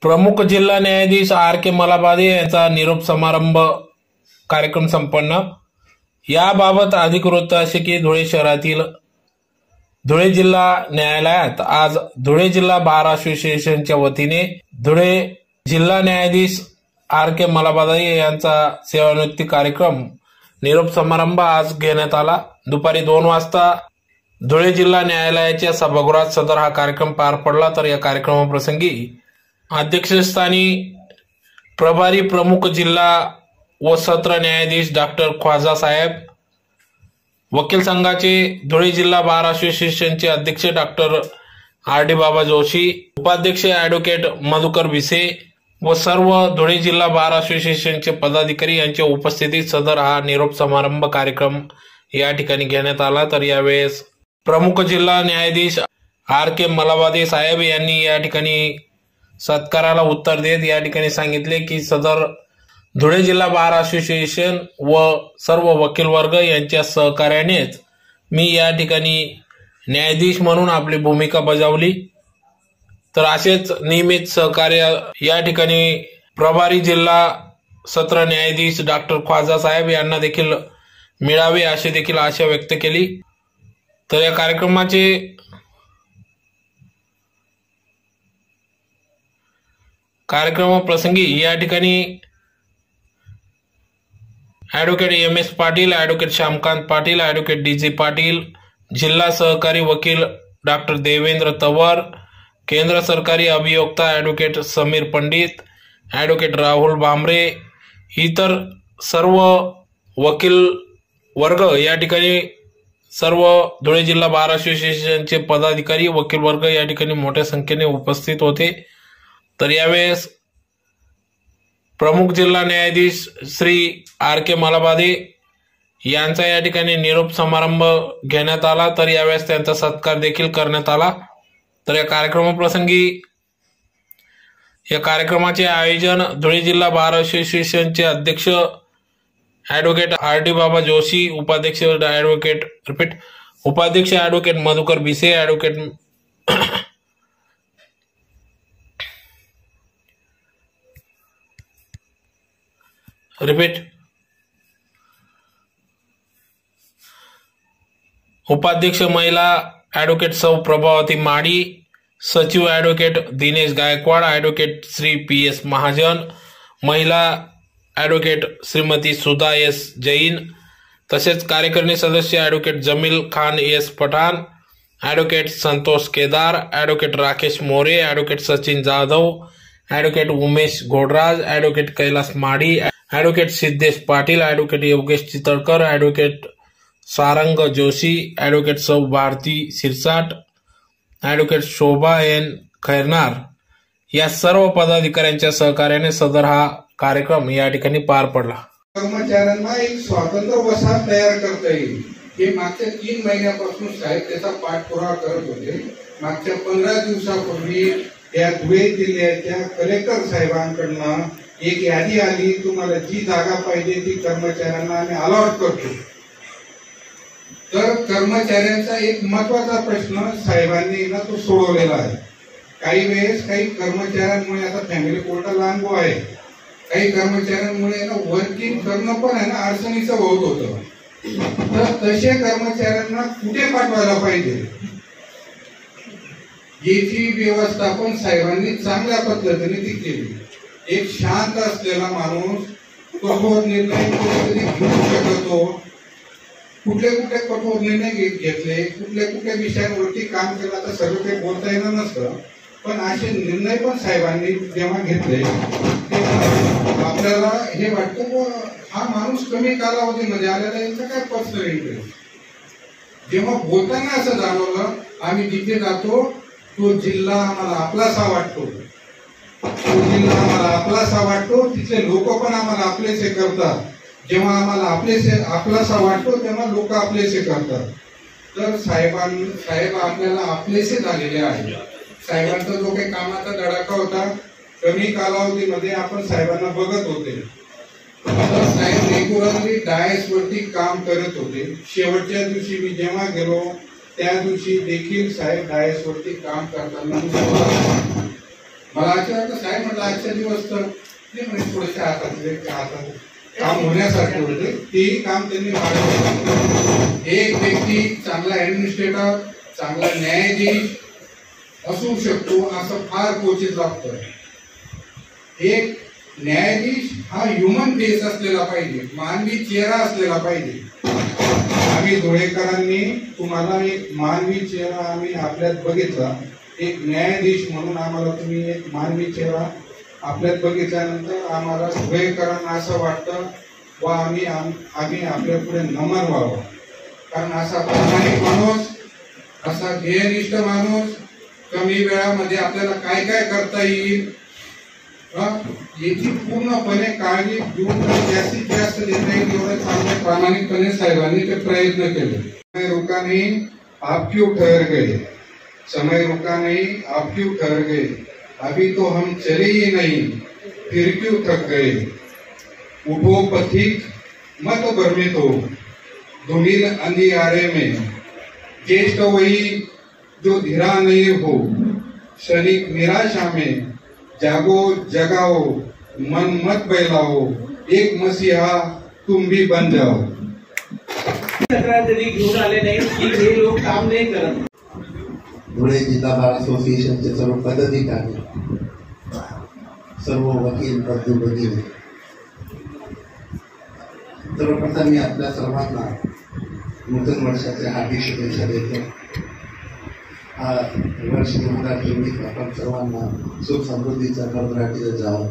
प्रमुख जिल्हा न्यायाधीश R.K. मलाबादे यांचा निरोप समारंभ कार्यक्रम संपन्न। याबाबत अधिक वृत्त असे की धुळे शहरातील धुळे जिल्हा न्यायालयात आज धुळे जिल्हा बार असोसिएशनच्या वतीने धुळे जिल्हा न्यायाधीश R.K. मलाबादे यांचा सेवानिवृत्ती कार्यक्रम निरोप समारंभ आज घेण्यात आला। दुपारी 2 वाजता धुळे जिल्हा न्यायालयाच्या सभागृहात सदर हा कार्यक्रम पार पडला। तर या कार्यक्रमाप्रसंगी अध्यक्षस्थानी प्रभारी प्रमुख जिल्हा व सत्र न्यायाधीश डॉक्टर ख्वाजा साहेब, वकील संघाचे धुळे जिल्हा बार असोसिएशनचे अध्यक्ष डॉक्टर R.D. बाबा जोशी, उपाध्यक्ष ॲडव्होकेट मधुकर भिसे व सर्व धुळे जिल्हा बार असोसिएशनचे पदाधिकारी यांच्या उपस्थितीत सदर हा निरोप समारंभ कार्यक्रम या ठिकाणी घेण्यात आला। तर यावेळेस प्रमुख जिल्हा न्यायाधीश R.K. मलाबादे साहेब यांनी या ठिकाणी सत्काराला उत्तर देत या ठिकाणी सांगितले की सदर धुळे जिल्हा बार असोसिएशन व सर्व वकील वर्ग यांच्या सहकार्यानेच मी या ठिकाणी न्यायाधीश म्हणून आपली भूमिका बजावली। तर असेच नियमित सहकार्य या ठिकाणी प्रभारी जिल्हा सत्र न्यायाधीश डॉक्टर ख्वाजा साहेब यांना देखील मिळावे अशी देखील आशा व्यक्त केली। तर या कार्यक्रमाप्रसंगी या ठिकाणी advocate M.S. Patil, advocate Shyamkant Patil, advocate D.J. Patil, जिल्हा सहकारी वकील डॉक्टर देवेंद्र तवर, केंद्र सरकारी अभियोक्ता ॲडव्होकेट समीर पंडित, ॲडव्होकेट राहुल भामरे, इतर सर्व वकील वर्ग या ठिकाणी सर्व धुळे जिल्हा बार असोसिएशनचे पदाधिकारी वकील वर्ग या ठिकाणी मोठ्या संख्येने उपस्थित होते। तर यावेळेस प्रमुख जिल्हा न्यायाधीश श्री R.K. मलाबादे यांचा या ठिकाणी निरोप समारंभ घेण्यात आला। तर यावेळेस त्यांचा सत्कार देखील करण्यात आला। तर या कार्यक्रमाप्रसंगी या कार्यक्रमाचे आयोजन धुळे जिल्हा बार असोसिएशनचे अध्यक्ष ॲडव्होकेट R.D. बाबा जोशी, उपाध्यक्ष ॲडव्होकेट मधुकर भिसे, उपाध्यक्ष महिला ॲडव्होकेट सौ प्रभावती माडी, सचिव advocate Dinesh Gaikwad, advocate Shri P.S. Mahajan, महिला ॲडव्होकेट श्रीमती सुधा S. जैन, तसेच कार्यकारिणी सदस्य advocate Jameel Khan S. Pathan, advocate Santosh Kedar, advocate Rakesh More, advocate Sachin Jadhav, advocate Umesh Ghodraj, advocate Kailas Madi, advocate Siddhesh Patil, advocate Yogesh Chitalkar, advocate Sarang Joshi, advocate सौ भारती सिरसाट, ॲडव्होकेट शोभा N. खैरनार या सर्व पदाधिकाऱ्यांच्या सहकार्याने सदर हा कार्यक्रम या ठिकाणी पार पडला। कर्मचाऱ्यांना एक स्वतंत्र वसाहत तयार करता येईल हे मागच्या 3 महिन्यापासून साहेब त्याचा पाठपुरावा करत होते। मागच्या 15 दिवसापूर्वी या धुळे जिल्ह्याच्या कलेक्टर साहेबांकडून एक यादी आली, तुम्हाला जी जागा पाहिजे ती कर्मचाऱ्यांना आम्ही अलॉट करतो। तर कर्मचाऱ्यांचा एक महत्वाचा प्रश्न साहेबांनी ना तो सोडवलेला आहे। काही वेळेस काही कर्मचाऱ्यांमुळे आता फॅमिली कोर्टाला अनुभव आहे, काही कर्मचाऱ्यांमुळे ना वर्किंग करणं पण आहे ना अडचणीचं होत होतं। तर तसे कर्मचाऱ्यांना कुठे पाठवायला पाहिजे याची व्यवस्थापन साहेबांनी चांगल्या पद्धतीने ती केली। एक शांत असलेला माणूस कठोर निर्णय घेऊ शकतो, कुठले कठोर निर्णय घेतले, कुठल्या विषयांवरती काम केलं, आता सर्व काही बोलता येणार नसतं, पण असे निर्णय पण साहेबांनी जेव्हा घेतले आपल्याला हे वाटतं की हा माणूस कमी कालावधीमध्ये आलेला, यांचा काय पर्सनल इंटरेस्ट। जेव्हा बोलताना असं जाणवलं, आम्ही जिथे जातो तो जिल्हा आम्हाला आपलासा वाटतो, तिथले लोक पण आम्हाला आपलेसे करतात। जेव्हा आम्हाला आपलासा वाटतो तेव्हा लोक आपलेसे करतात। तर साहेब आपल्याला आपलेसे झालेले आहे। साहेबांचा जो काही कामाचा धडाका होता, कमी कालावधीमध्ये आपण साहेबांना बघत होते। साहेब रेग्युलरली डायस वरती काम करत होते। शेवटच्या दिवशी मी जेव्हा गेलो त्या दिवशी देखील साहेब डायस वरती काम करताना मला आजच्या साहेब म्हटलं आजच्या दिवस तर ते म्हणजे थोडेसे हातात काम होण्यासारखे होते, तेही काम त्यांनी मांडलं. एक व्यक्ती चांगला ऍडमिनिस्ट्रेटर, चांगला न्यायाधीश असू शकतो असं फार क्वचित लागतं. एक न्यायाधीश हा ह्युमन फेस असलेला पाहिजे, मानवी चेहरा असलेला पाहिजे. आम्ही धुळेकरांनी तुम्हाला एक मानवी चेहरा आम्ही आपल्यात बघितला. एक न्यायाधीश म्हणून आम्हाला तुम्ही एक मानवी चेहरा आपल्यात बघितल्यानंतर आम्हाला धुळेकरांना असं वाटतं वा आम्ही आपल्या पुढे नमन व्हावं. कारण असा प्रामाणिक माणूस, असा ध्येयनिष्ठ माणूस कमी वेळामध्ये आपल्याला काय काय करता येईल याची पूर्णपणे काळजी घेऊन जास्तीत जास्त देता येईल एवढं चांगल्या प्रामाणिकपणे साहेबांनी ते प्रयत्न केले. समय रुका नहीं आप क्यों ठहर गए, समय रुका नहीं आप क्यों ठहर गए, अभी तो हम चले ही नहीं फिर क्यों थक गए, उठो पथिक मत भ्रमित हो, धूमिल अंधियारे में ज्येष्ठ वही जो धीरा नहीं हो, क्षणिक निराशा में जागो जगाओ मन मत बहलाओ, एक मसीहा तुम भी बन जाओ. तक्रार तरी घेऊन आले नाही की हे लोक काम नाही करत. धुळे जिल्हा बार असोसिएशनचे सर्व पदाधिकारी, सर्व वकील बंधू, सर्वप्रथम मी आपल्या सर्वांना नूतन वर्षाच्या हार्दिक शुभेच्छा देतो. हा वर्ष 2024 आपण सर्वांना सुख समृद्धीचा भरभराटीचा जावं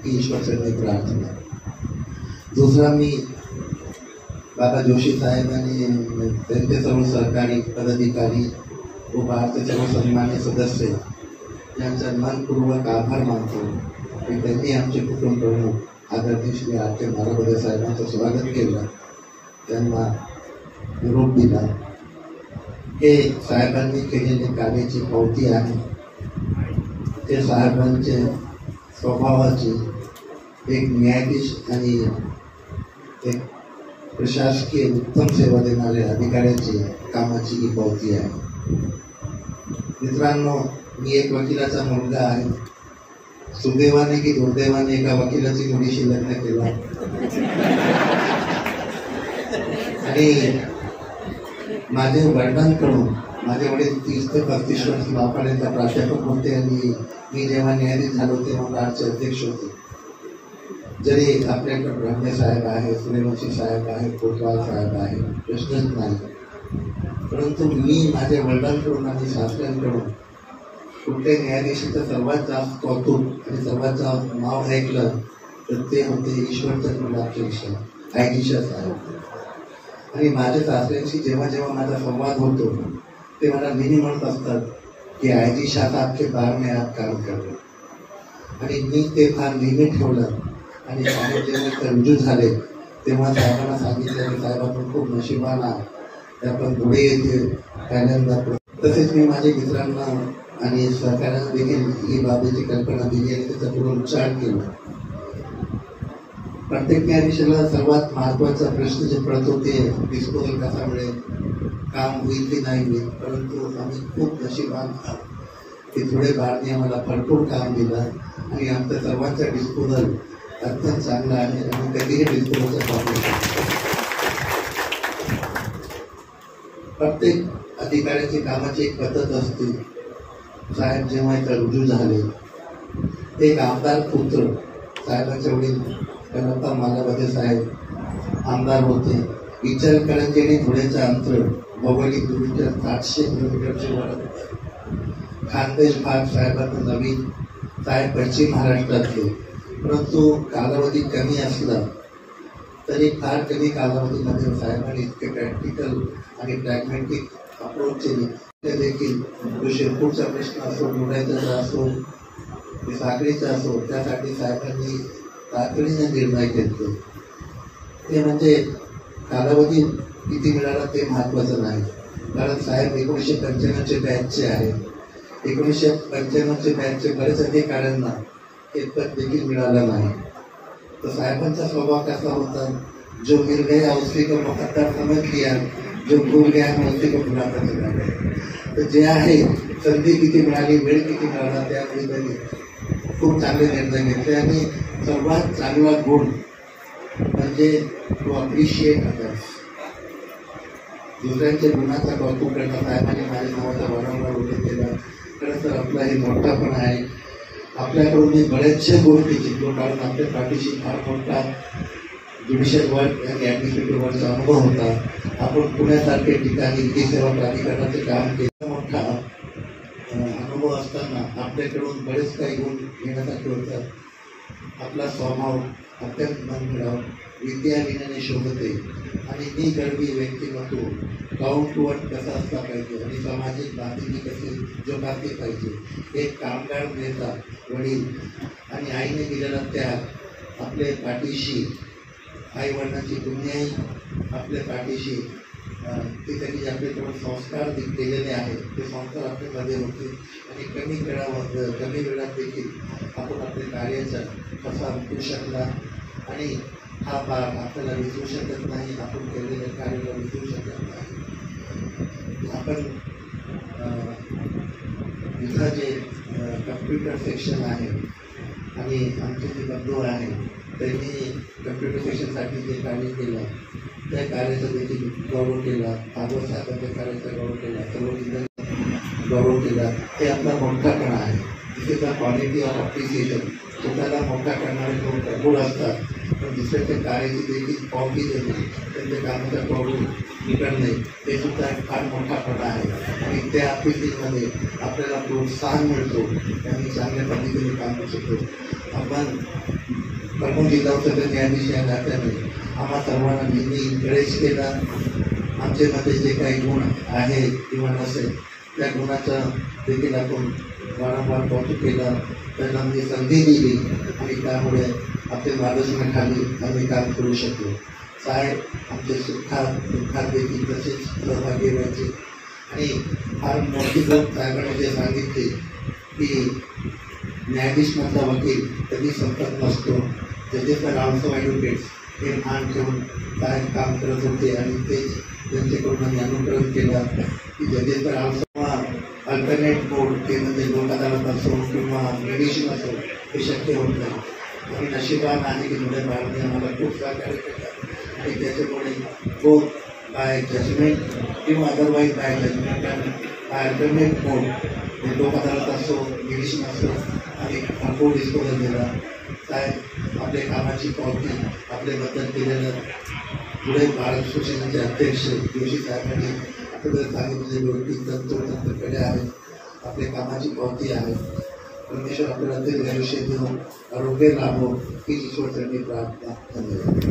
ही ईश्वरचरणी प्रार्थना. दुसरा, मी बाबा जोशी साहेब आणि त्यांचे सर्व सहकारी पदाधिकारी व बारचे सर्व सन्मान्य सदस्य यांचा मनपूर्वक आभार मानतो की त्यांनी आमचे कुटुंब प्रमुख आदरणीय श्री आर.के. मालाबदे साहेबांचं स्वागत केलं, त्यांना निरोप दिला. हे साहेबांनी केलेले कार्याची पावती आहे. ते साहेबांचे स्वभावाची, एक न्यायाधीश आणि एक प्रशासकीय उत्तम सेवा देणाऱ्या अधिकाऱ्याची कामाची ही पावती आहे. मित्रांनो, मी एक वकिलाचा मुलगा आहे. सुदैवाने की दुर्दैवाने एका वकिलाची मुलीशी लग्न केलं आणि माझे वडिलांकडून, माझे वडील 30 ते 35 वर्ष लापाड्याचा प्राध्यापक होते आणि मी जेव्हा न्यायाधीश झालो तेव्हा बारचे अध्यक्ष होते. जरी आपल्याकडे ब्रह्मे साहेब आहे, सूर्यवंशी साहेब आहे, कोतवाल साहेब आहे, प्रश्नच नाही, परंतु मी माझ्या वडिलांकडून आणि सासऱ्यांकडून कुठल्या न्यायाधीशाचं सर्वात जास्त कौतुक आणि सर्वात जास्त नाव ऐकलं तर ते होते ईश्वरचंद्र गुलाबचंद आयजीशा साहेब. आणि माझ्या सासऱ्यांशी जेव्हा जेव्हा माझा संवाद होतो ते मला नेहमी म्हणत असतात की आयजीशा आपके बार में आप काम करतो. आणि मी ते फार नेहमी ठेवलं. आणि साहेब जेव्हा रुजू झाले तेव्हा साहेबांना सांगितलं की साहेब आपण खूप नशिबान आहात, आपण धुळे येथे पहिल्यांदा. तसेच मी माझ्या मित्रांना आणि सहकार्यांना देखील ही बाबीची कल्पना दिली आणि त्याचा पुनरुच्चार केला. प्रत्येक न्यायाधीशाला सर्वात महत्त्वाचा प्रश्न जे पडतो ते डिस्पोजल कसा मिळेल, काम होईल की नाही होईल. परंतु आम्ही खूप नशिबान आहोत की धुळे बारने आम्हाला भरपूर काम दिलं आणि आमच्या सर्वांचा डिस्पोजल अत्यंत चांगला आहे आणि कधीही डिस्पोजलचा प्रॉब्लेम. प्रत्येक अधिकाऱ्याची कामाची एक पद्धत असते. साहेब जेव्हा इथं रुजू झाले, एक आमदार पुत्र साहेबांच्या वडील कन्नप्पा मालाबदे साहेब आमदार होते. इचलकरंजी आणि धुळेचं अंतर भौगोलिकदृष्ट्या 700 किलोमीटरचे वर. खानदेश भाग साहेबांना नवीन. साहेब पश्चिम महाराष्ट्रातले, परंतु कालावधी कमी असला तरी फार कमी कालावधीमध्ये साहेबांनी इतके प्रॅक्टिकल आणि प्रॅग्मॅटिक अप्रोच ते देखील तो शिरपूरचा प्रश्न असो, निवडायचा असो, साखळीचा असो, त्यासाठी साहेबांनी तातडीने निर्णय घेतले. ते म्हणजे कालावधी किती मिळाला ते महत्त्वाचं नाही, कारण साहेब 1995चे बॅचचे आहे. 1995चे बॅचचे बरेच अधिकाऱ्यांना हे पद देखील मिळालं नाही. तर साहेबांचा स्वभाव कसा होता, जो मिल गया उसी को मुकद्दर समझ लिया, जो भूल गया है उसी को भुलाता चला गया. तर जे आहे संधी किती मिळाली, वेळ किती मिळाला, त्यामध्ये त्यांनी खूप चांगले निर्णय घेतले. आणि सर्वात चांगला गुण म्हणजे टू अप्रिशिएट अदर्स. दुसऱ्यांच्या गुणाचा कौतुक करतात. साहेबांनी माझ्या नावाचा वारंवार उल्लेख केला. खरं तर आपला हे मोठा पण आहे. आपल्याकडून मी बऱ्याचशा गोष्टी शिकलो, कारण आपल्या पाठीशी फार मोठा ज्युडिशियल वर्क आणि ॲडमिनिस्ट्रेटिव्ह वर्कचा अनुभव होता. आपण पुण्यासारख्या ठिकाणी विधी सेवा प्राधिकरणाचे काम केलं. मोठा अनुभव असताना आपल्याकडून बरेच काही गुण घेण्यासाठी होतात. आपला स्वभाव अत्यंत मनमिळाव, विद्या विनयाने शोभते आणि निगर्वी व्यक्तिमत्व, डाऊन टू अर्थ कसा असला पाहिजे आणि सामाजिक बांधिलकी कशी जोपासली पाहिजे. एक कामगार नेता, वडील आणि आईने दिलेला त्याग आपल्या पाठीशी, आई वडिलांची पुण्याही आपल्या पाठीशी, ते त्यांनी जे आपल्याकडून संस्कार केलेले आहेत ते संस्कार आपल्यामध्ये होते. आणि कमी वेळात देखील आपण आपल्या कार्याचा कसा विसरू शकला. आणि हा भाग आपल्याला विसरू शकत नाही. आपण केलेल्या कार्याला विसरू शकत नाही. आपण इथं जे कम्प्युटर सेक्शन आहे आणि आमचे जे बंधू आहे त्यांनी कम्प्युटर सेक्शनसाठी जे कार्य केलं त्या कार्याचा देखील गौरव केला. भागवत साहेबांच्या कार्याचा गौरव केला. सर्व गौरव केला. हे आपला मोठापणा आहे. इथे क्वालिटी ऑफ अप्रिसिएशन. स्वतःला मोठा करणारे गुण असतात, पण दुसऱ्याच्या कार्याची देखील पावती देणे, त्यांच्या कामाचा गौरव करणे हे सुद्धा एक फार मोठापणा आहे. आणि त्या अप्रिसिएशनमध्ये आपल्याला प्रोत्साहन मिळतो आणि चांगल्या पद्धतीने काम करू शकतो. आपण प्रमुख जिल्हा सदस्य न्यायाधीश या नात्याने आम्हा सर्वांना नेहमी इन्करेज केला. आमच्यामध्ये जे काही गुण आहे किंवा नसेल त्या गुणाचा देखील आपण वारंवार कौतुक केला. त्यांना आम्ही संधी दिली आणि त्यामुळे आपल्या मार्गदर्शनाखाली आम्ही काम करू शकलो. साहेब आमचे सुखात देखील तसेच सहभागी व्हायचे. आणि फार मोठी गोष्ट साहेबांनी जे सांगितले की न्यायाधीशमधला वकील कधी संपत नसतो. जजेस आर ऑल्सो ॲडव्होकेट्स हे मान ठेवून साहेब काम करत होते. आणि तेच त्यांच्याकडून आम्ही अनुकरण केला की जजेस आर ऑल्सो अल्टरनेट मोड, ते म्हणजे लोक अदालत असो किंवा मेडिशन असो हे शक्य होत नाही. आणि नशिबान आहे की थोड्या बाळाने आम्हाला खूप सहकार्य करतात. आणि त्याच्यामुळे बोथ बाय जजमेंट किंवा otherwise by judgement by alternate mode Lok Adalat असो मेडिशन असो आणि अल्पो डिस्पोजल दिला. साहेब आपल्या कामाची पावती आपल्याबद्दल केलेलं पुढे भारत असोसिएशनचे अध्यक्ष जोशी साहेबांनी आपल्याला सांगितलेली गोष्टी तंतोतंतकडे आहेत. आपल्या कामाची पावती आहे. परमेश्वर आपल्याला ते आयुष्य देऊन आरोग्य लाभो ही ईश्वर प्रार्थना. धन्यवाद.